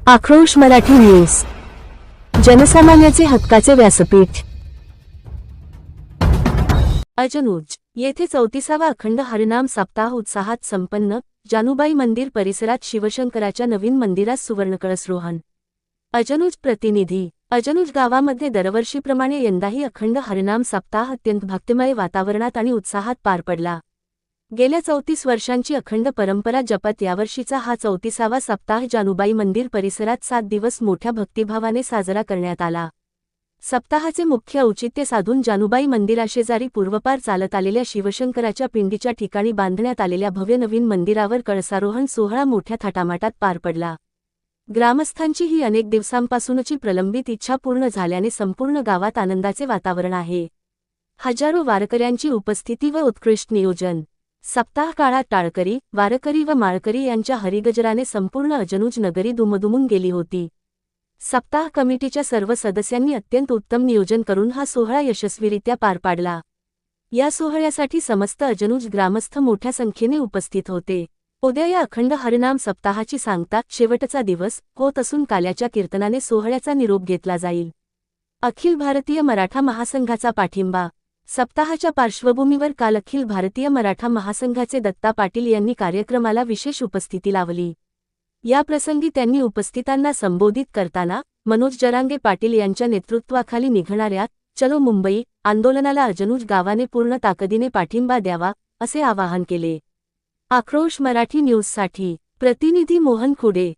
आक्रोश मराठी न्यूज, जनसामान्याचे हक्काचे व्यासपीठ। अजनुज येथे 34वा अखंड हरिनाम सप्ताह उत्साहात संपन्न। जानुबाई मंदिर परिसरात शिवशंकराच्या नवीन मंदिरास सुवर्णकळसरोहण। अजनुज प्रतिनिधी। अजनुज गावामध्ये दरवर्षीप्रमाणे यंदाही अखंड हरिनाम सप्ताह अत्यंत भक्तिमय वातावरणात आणि उत्साहात पार पडला। गेल्या 34 वर्षांची अखंड परंपरा जपत यावर्षीचा हा 34वा सप्ताह जानुबाई मंदिर परिसरात 7 दिवस मोठ्या भक्तिभावाने साजरा करण्यात आला। सप्ताहाचे मुख्य औचित्य साधून जानुबाई मंदिराशेजारी पूर्वपार चालत आलेल्या शिवशंकराच्या पिंडीच्या ठिकाणी बांधण्यात आलेल्या भव्य नवीन मंदिरावर कळसारोहण सोहळा मोठ्या थाटामाटात पार पडला। ग्रामस्थांची ही अनेक दिवसांपासूनची प्रलंबित इच्छा पूर्ण झाल्याने संपूर्ण गावात आनंदाचे वातावरण आहे। हजारो वारकऱ्यांची उपस्थिती व उत्कृष्ट नियोजन। सप्ताह काळात टाळकरी, वारकरी व माळकरी यांच्या हरिगजराने संपूर्ण अजनुज नगरी दुमदुमून गेली होती। सप्ताह कमिटीच्या सर्व सदस्यांनी अत्यंत उत्तम नियोजन करून हा सोहळा यशस्वीरित्या पार पाडला। या सोहळ्यासाठी समस्त अजनुज ग्रामस्थ मोठ्या संख्येने उपस्थित होते। उद्या या अखंड हरिनाम सप्ताहाची सांगता शेवटचा दिवस होत असून काल्याच्या कीर्तनाने सोहळ्याचा निरोप घेतला जाईल। अखिल भारतीय मराठा महासंघाचा पाठिंबा। सप्ताहाच्या पार्श्वभूमीवर काल अखिल भारतीय मराठा महासंघाचे दत्ता पाटील यांनी कार्यक्रमाला विशेष उपस्थिती लावली। या प्रसंगी त्यांनी उपस्थितांना संबोधित करताना मनोज जरांगे पाटील यांच्या नेतृत्वाखाली निघणाऱ्या चलो मुंबई आंदोलनाला अजनुज गावाने पूर्ण ताकदीने पाठिंबा द्यावा असे आवाहन केले। आक्रोश मराठी न्यूजसाठी प्रतिनिधी मोहन खुडे।